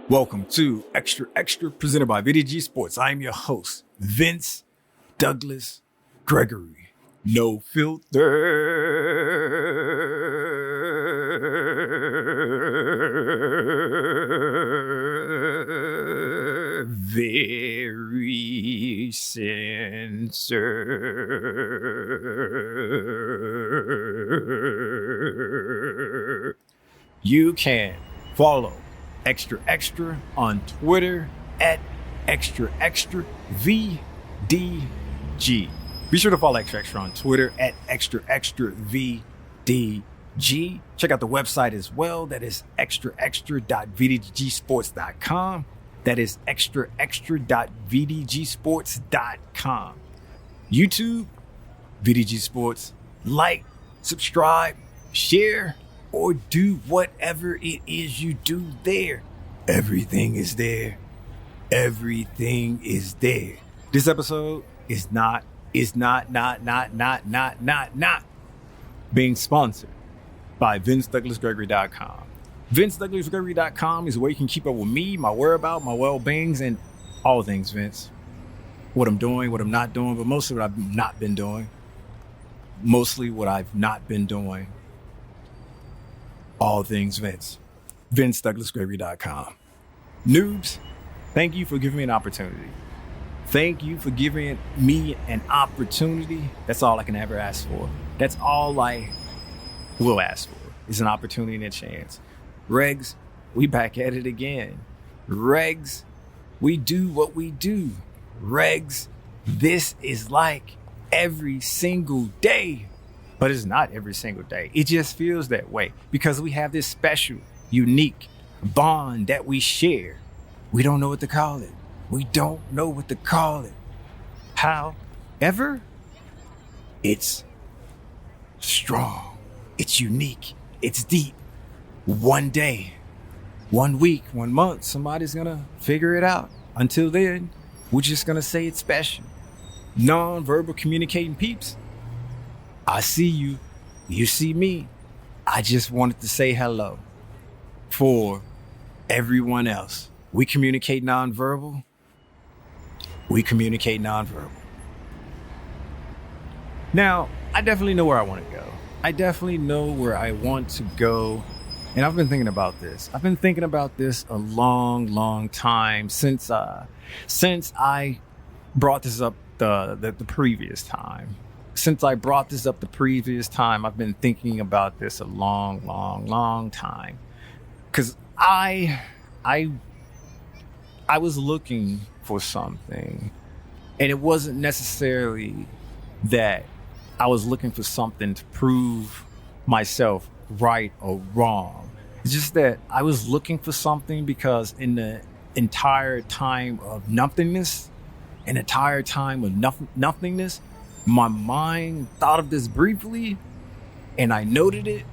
Welcome to Xtra presented by VDG Sports. I am your host, Vince Douglas Gregory. No filter. Very censored. You can follow Xtra on Twitter at Xtra VDG. Be sure to follow Xtra on Twitter at Xtra VDG. Check out the website as well. That is xtra.vdgsports.com. That is xtra.vdgsports.com. YouTube, VDG Sports. Like, subscribe, share, or do whatever it is you do there. Everything is there. Everything is there. This episode is not being sponsored by VinceDouglasGregory.com. VinceDouglasGregory.com is where you can keep up with me, my whereabouts, my well-beings, and all things Vince. What I'm doing, what I'm not doing, but mostly what I've not been doing. All things Vince. VinceDouglasGregory.com. Noobs, thank you for giving me an opportunity. Thank you for giving me an opportunity. That's all I can ever ask for. That's all I will ask for is an opportunity and a chance. Regs, we back at it again. Regs, we do what we do. Regs, this is like every single day. But it's not every single day. It just feels that way because we have this special, unique bond that we share. We don't know what to call it. However, it's strong. It's unique. It's deep. One day, 1 week, 1 month, somebody's going to figure it out. Until then, we're just going to say it's special. Non-verbal communicating peeps. I see you. You see me. I just wanted to say hello. For everyone else, we communicate nonverbal. Now, I definitely know where I want to go. And I've been thinking about this. I've been thinking about this a long time since I brought this up the previous time. I've been thinking about this a long time. Because I was looking for something. And it wasn't necessarily that I was looking for something to prove myself right or wrong. It's just that I was looking for something because in the entire time of nothingness, my mind thought of this briefly, and I noted it,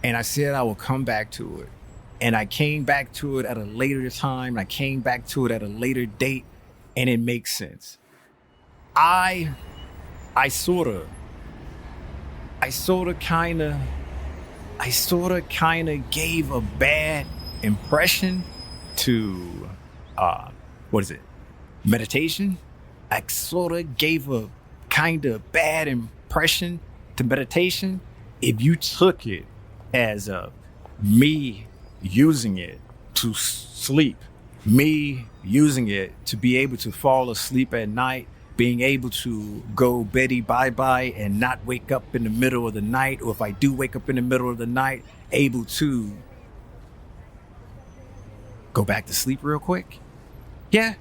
and I said I will come back to it. And I came back to it at a later time, I came back to it at a later date, and it makes sense. I sort of kind of gave a bad impression to, meditation. I sort of gave a kind of bad impression to meditation if you took it as me using it to sleep, me using it to be able to fall asleep at night, being able to go Betty bye-bye and not wake up in the middle of the night, or if I do wake up in the middle of the night, able to go back to sleep real quick. Yeah,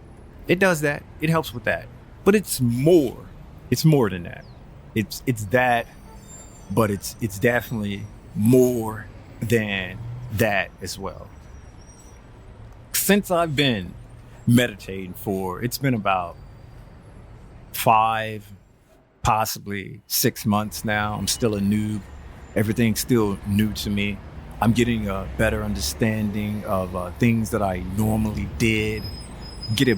it does that. It helps with that. But it's more. It's more than that. It's that, but it's definitely more than that as well. Since I've been meditating it's been about 5, possibly 6 months now. I'm still a noob. Everything's still new to me. I'm getting a better understanding of things that I normally did. I'm getting a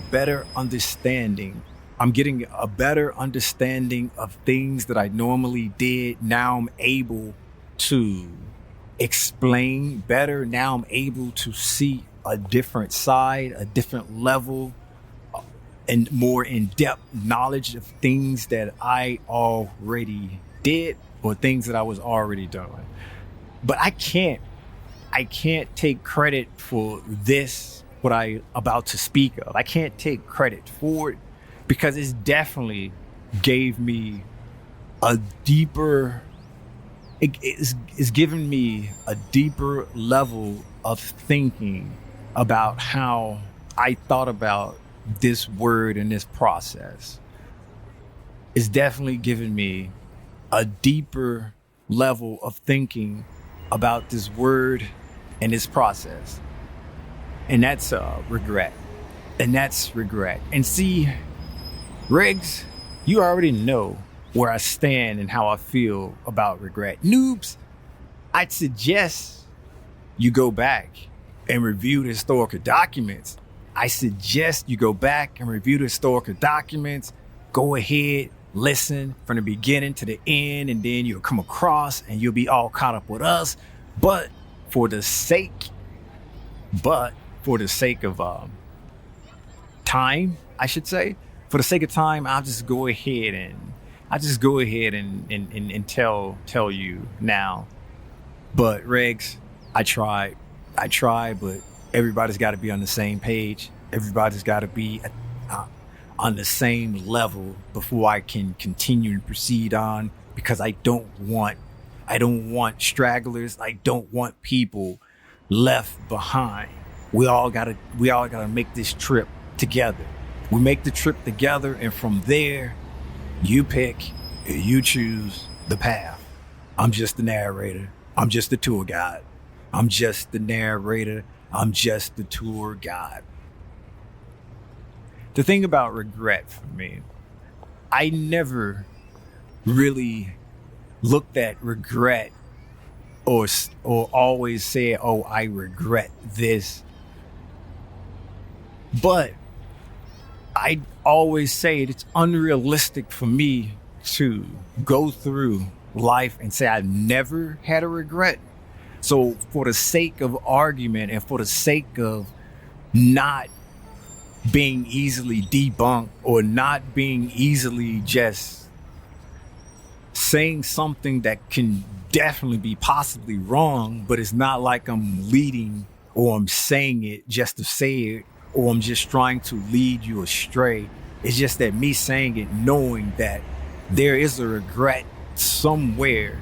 better understanding of things that I normally did. Now I'm able to explain better. Now I'm able to see a different side, a different level, and more in-depth knowledge of things that I already did or things that I was already doing. But I can't take credit for this, what I about to speak of. I can't take credit for it because it's definitely gave me a deeper, it's given me a deeper level of thinking about how I thought about this word and this process. It's definitely given me a deeper level of thinking about this word and this process. And that's regret. And that's regret. And see, Riggs, you already know where I stand and how I feel about regret. Noobs, I'd suggest you go back and review the historical documents. I suggest you go back and review the historical documents. Go ahead, listen from the beginning to the end, and then you'll come across and you'll be all caught up with us. But for the sake of time, I should say, for the sake of time, I'll just go ahead and tell you now. But Regs, I tried, but everybody's got to be on the same page. Everybody's got to be on the same level before I can continue to proceed on, because I don't want stragglers. I don't want people left behind. We all gotta make this trip together. We make the trip together, and from there, you pick, you choose the path. I'm just the narrator. I'm just the tour guide. I'm just the narrator. I'm just the tour guide. The thing about regret for me, I never really looked at regret or always said, oh, I regret this. But I always say it's unrealistic for me to go through life and say I never had a regret. So for the sake of argument and for the sake of not being easily debunked or not being easily just saying something that can definitely be possibly wrong, but it's not like I'm leading or I'm saying it just to say it, or I'm just trying to lead you astray. It's just that me saying it, knowing that there is a regret somewhere,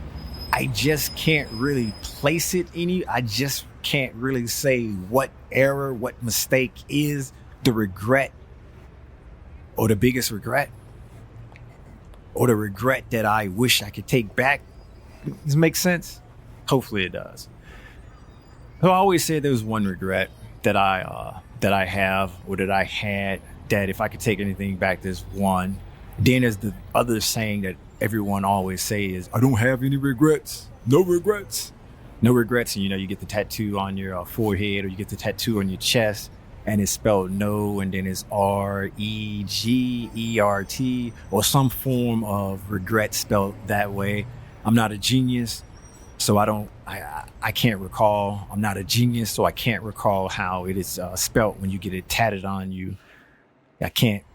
I just can't really place it I just can't really say what error, what mistake is the regret, or the biggest regret, or the regret that I wish I could take back. Does this make sense? Hopefully it does. So I always say there's one regret that I have, or that I had, that if I could take anything back, there's one. Then there's the other saying that everyone always say is, I don't have any regrets. No regrets. No regrets. And you get the tattoo on your forehead, or you get the tattoo on your chest, and it's spelled no, and then it's REGERT, or some form of regret spelled that way. I'm not a genius, so I can't recall. I'm not a genius, so I can't recall how it is spelt when you get it tatted on you. I can't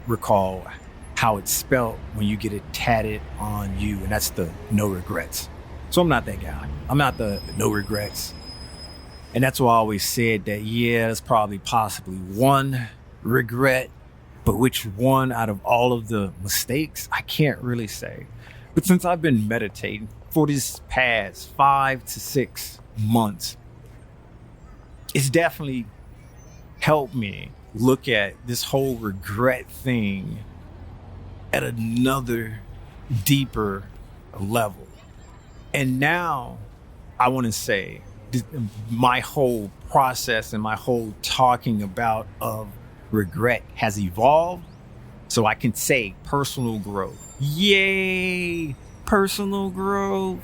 recall how it's spelt when you get it tatted on you, and that's the no regrets. So I'm not that guy. I'm not the no regrets. And that's why I always said that, yeah, there's probably possibly one regret, but which one out of all of the mistakes, I can't really say. But since I've been meditating for these past 5 to 6 months, it's definitely helped me look at this whole regret thing at another deeper level. And now I want to say my whole process and my whole talking about of regret has evolved, so I can say personal growth. Yay! Personal growth,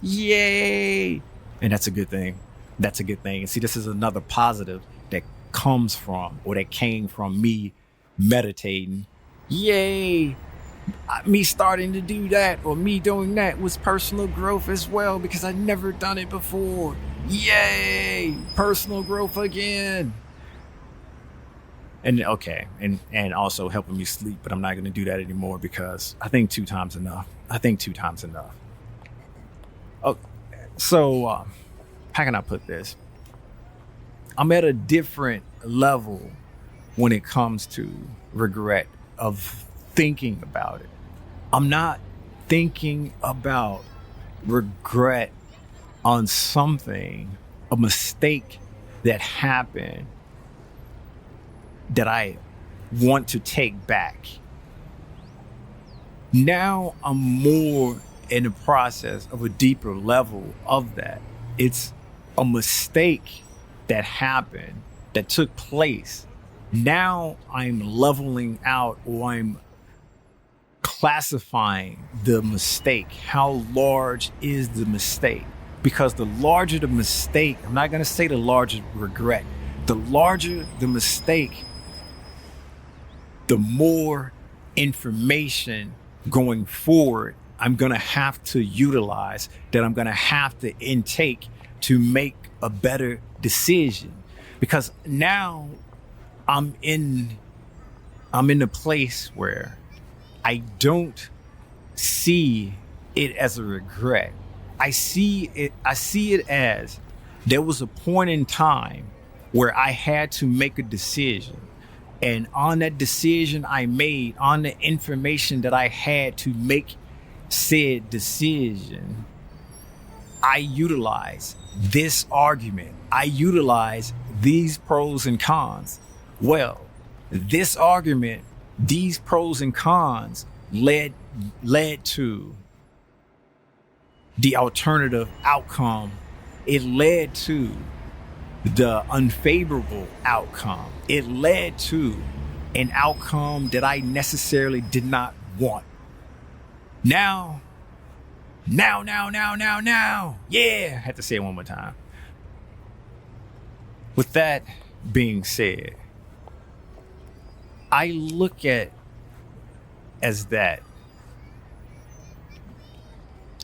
yay! And that's a good thing. That's a good thing. And see, this is another positive that comes from, or that came from me meditating. Yay! Me starting to do that, or me doing that, was personal growth as well, because I'd never done it before. Yay! Personal growth again. And okay, and also helping me sleep, but I'm not going to do that anymore because I think 2 times enough. Oh, so how can I put this? I'm at a different level when it comes to regret of thinking about it. I'm not thinking about regret on something, a mistake that happened that I want to take back. Now I'm more in the process of a deeper level of that. It's a mistake that happened, that took place. Now I'm leveling out, or I'm classifying the mistake. How large is the mistake? Because the larger the mistake, I'm not going to say the larger regret, the larger the mistake, the more information going forward I'm going to have to utilize, that I'm going to have to intake to make a better decision. Because now I'm in a place where I don't see it as a regret. I see it as there was a point in time where I had to make a decision. And on that decision I made, on the information that I had to make said decision, I utilize this argument. I utilize these pros and cons. Well, this argument, these pros and cons led to the alternative outcome. It led to the unfavorable outcome. It led to an outcome that I necessarily did not want. Now. Yeah, I had to say it one more time. With that being said, I look at as that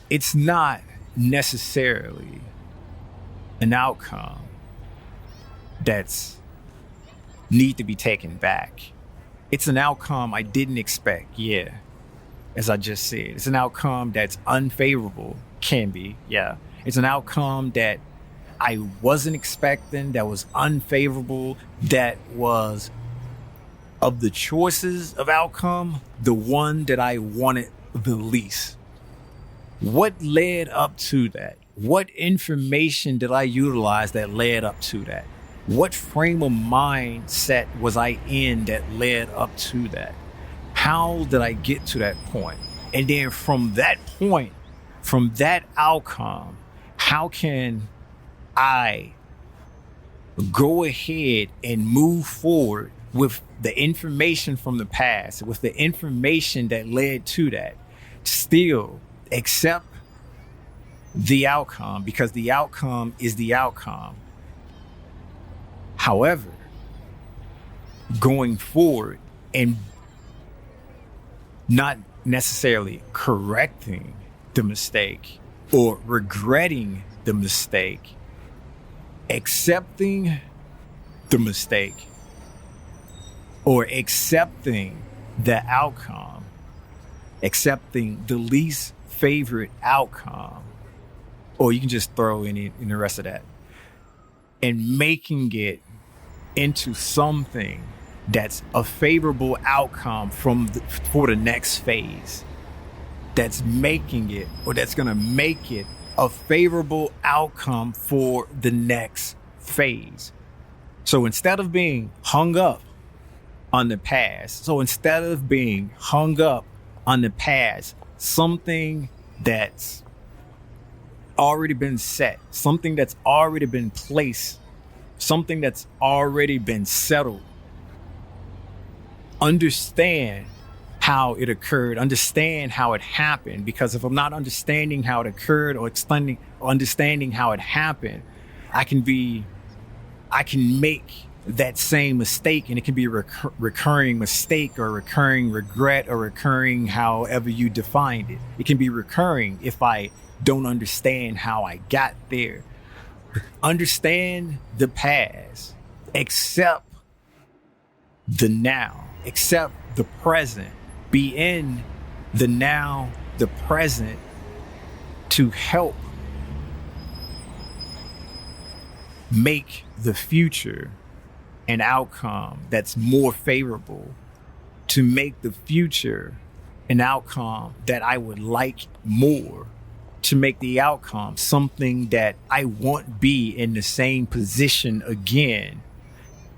it's not necessarily an outcome that's need to be taken back. It's an outcome I didn't expect, yeah. As I just said, it's an outcome that's unfavorable, can be, yeah. It's an outcome that I wasn't expecting, that was unfavorable, that was, of the choices of outcome, the one that I wanted the least. What led up to that? What information did I utilize that led up to that? What frame of mindset was I in that led up to that? How did I get to that point? And then from that point, from that outcome, how can I go ahead and move forward with the information from the past, with the information that led to that, still accept the outcome, because the outcome is the outcome. However, going forward and not necessarily correcting the mistake or regretting the mistake, accepting the mistake or accepting the outcome, accepting the least favorite outcome, or you can just throw in the rest of that, and making it into something that's a favorable outcome for the next phase, that's making it, or that's going to make it a favorable outcome for the next phase. So instead of being hung up on the past, something that's already been set, something that's already been placed, something that's already been settled, understand how it occurred, understand how it happened. Because if I'm not understanding how it occurred or understanding how it happened, I can make that same mistake, and it can be a recurring mistake or recurring regret or recurring however you defined it. It can be recurring if I don't understand how I got there. Understand the past. Accept the now. Accept the present. Be in the now, the present, to help make the future an outcome that's more favorable, to make the future an outcome that I would like more, to make the outcome something that I won't be in the same position again,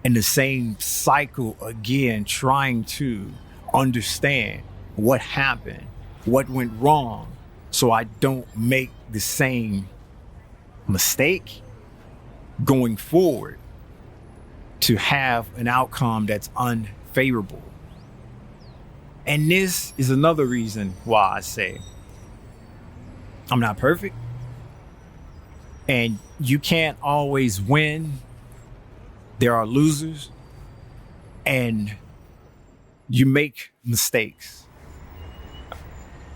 in the same cycle again, trying to understand what happened, what went wrong, so I don't make the same mistake going forward, to have an outcome that's unfavorable. And this is another reason why I say I'm not perfect, and you can't always win. There are losers, and you make mistakes.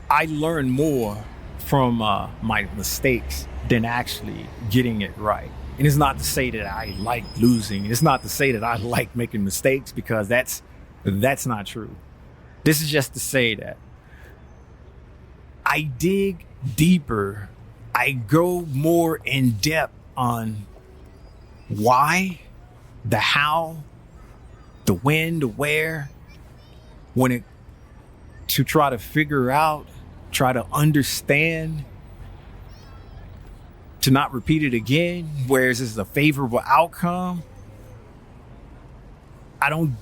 I learn more from my mistakes than actually getting it right. And it's not to say that I like losing. It's not to say that I like making mistakes, because that's not true. This is just to say that I dig deeper. I go more in depth on why, the how, the when, the where, to try to figure out, try to understand, to not repeat it again, whereas this is a favorable outcome. I don't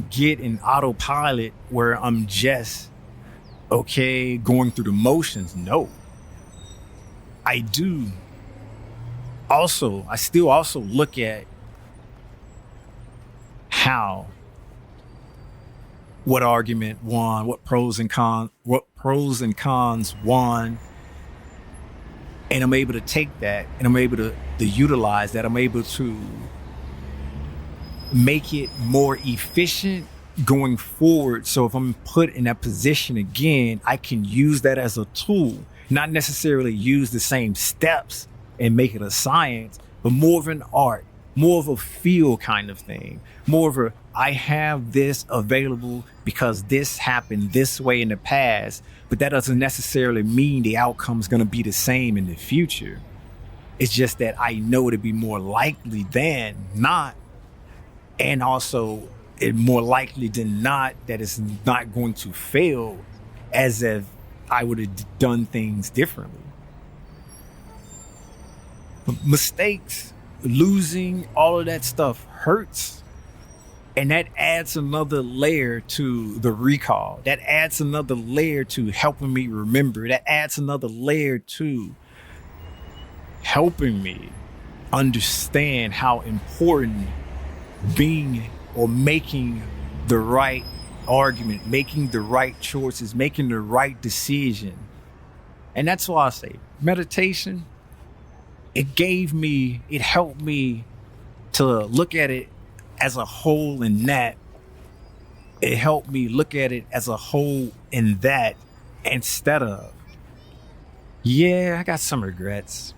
get in autopilot where I'm just, okay, going through the motions. No. I still also look at how, what argument won, what pros and cons won. And I'm able to take that, and I'm able to utilize that. I'm able to make it more efficient going forward. So if I'm put in that position again, I can use that as a tool, not necessarily use the same steps and make it a science, but more of an art, more of a feel kind of thing, more of a, I have this available because this happened this way in the past, but that doesn't necessarily mean the outcome is going to be the same in the future. It's just that I know to be more likely than not. And also, it more likely than not that it's not going to fail, as if I would have done things differently. Mistakes, losing, all of that stuff hurts. And that adds another layer to the recall. That adds another layer to helping me remember. That adds another layer to helping me understand how important being or making the right argument, making the right choices, making the right decision. And that's why I say meditation, it helped me to look at it as a whole in that. It helped me look at it as a whole in that, instead of, yeah, I got some regrets.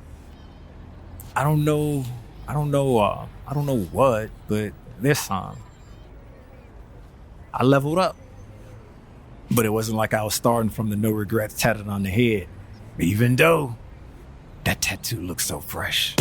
I don't know what, but this time I leveled up. But it wasn't like I was starting from the no regrets tatted on the head, even though that tattoo looks so fresh.